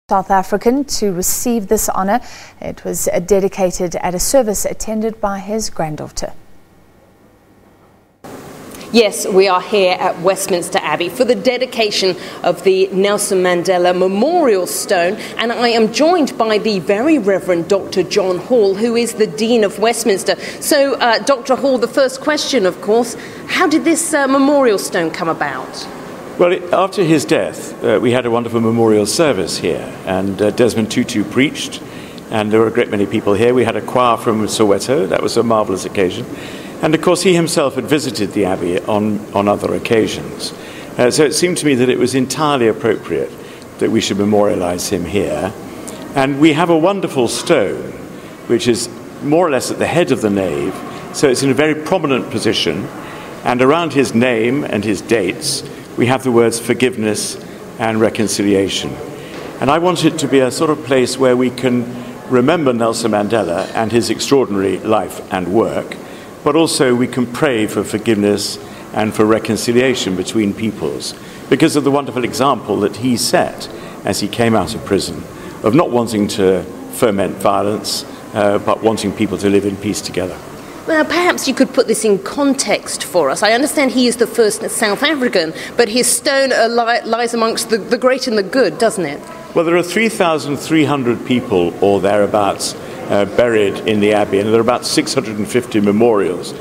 South African to receive this honour. It was dedicated at a service attended by his granddaughter. Yes, we are here at Westminster Abbey for the dedication of the Nelson Mandela Memorial Stone, and I am joined by the Very Reverend Dr. John Hall, who is the Dean of Westminster. So, Dr. Hall, the first question, of course, how did this memorial stone come about? Well, after his death, we had a wonderful memorial service here, and Desmond Tutu preached, and there were a great many people here. We had a choir from Soweto. That was a marvellous occasion. And, of course, he himself had visited the Abbey on other occasions. So it seemed to me that it was entirely appropriate that we should memorialise him here. And we have a wonderful stone, which is more or less at the head of the nave, so it's in a very prominent position. And around his name and his dates, we have the words forgiveness and reconciliation. And I want it to be a sort of place where we can remember Nelson Mandela and his extraordinary life and work, but also we can pray for forgiveness and for reconciliation between peoples because of the wonderful example that he set as he came out of prison of not wanting to foment violence, but wanting people to live in peace together. Now, perhaps you could put this in context for us. I understand he is the first South African, but his stone lies amongst the great and the good, doesn't it? Well, there are 3,300 people or thereabouts buried in the Abbey, and there are about 650 memorials.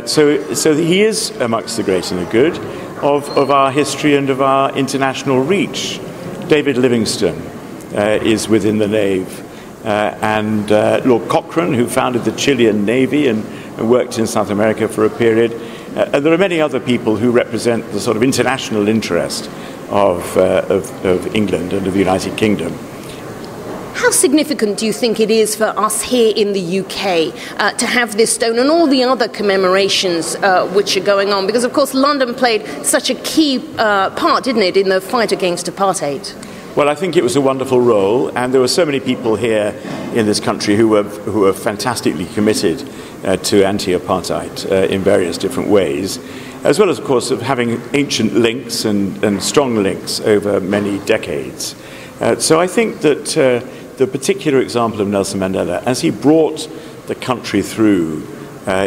So he is amongst the great and the good of our history and of our international reach. David Livingstone is within the nave. And Lord Cochrane, who founded the Chilean Navy and worked in South America for a period. And there are many other people who represent the sort of international interest of England and of the United Kingdom. How significant do you think it is for us here in the UK to have this stone and all the other commemorations which are going on? Because, of course, London played such a key part, didn't it, in the fight against apartheid? Well, I think it was a wonderful role, and there were so many people here in this country who were fantastically committed to anti-apartheid in various different ways, as well as, of course, of having ancient links and strong links over many decades. So I think that the particular example of Nelson Mandela, as he brought the country through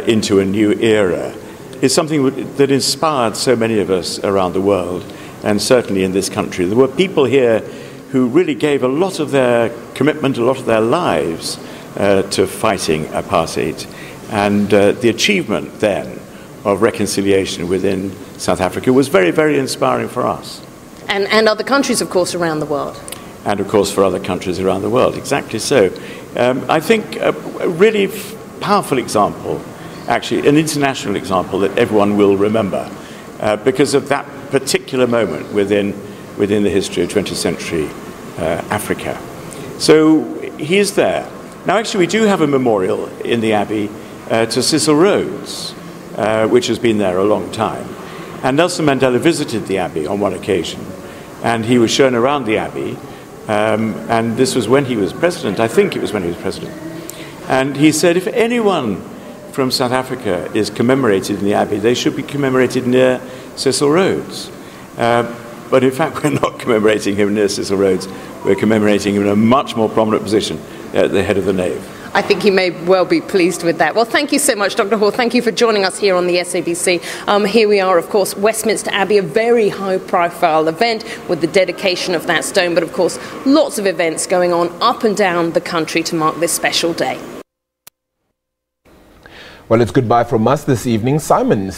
into a new era, is something that inspired so many of us around the world. And certainly in this country, there were people here who really gave a lot of their commitment, a lot of their lives to fighting apartheid. And the achievement then of reconciliation within South Africa was very, very inspiring for us. And other countries, of course, around the world. And, of course, for other countries around the world, exactly so. I think a really powerful example, actually an international example that everyone will remember because of that particular moment within the history of 20th century Africa. So he is there. Now, actually, we do have a memorial in the Abbey to Cecil Rhodes, which has been there a long time. And Nelson Mandela visited the Abbey on one occasion, and he was shown around the Abbey, and this was when he was president. I think it was when he was president. And he said, if anyone from South Africa is commemorated in the Abbey, they should be commemorated near Cecil Rhodes. But in fact, we're not commemorating him near Cecil Rhodes. We're commemorating him in a much more prominent position at the head of the nave. I think he may well be pleased with that. Well, thank you so much, Dr. Hall. Thank you for joining us here on the SABC. Here we are, of course, Westminster Abbey, a very high-profile event with the dedication of that stone. But, of course, lots of events going on up and down the country to mark this special day. Well, it's goodbye from us this evening. Simon,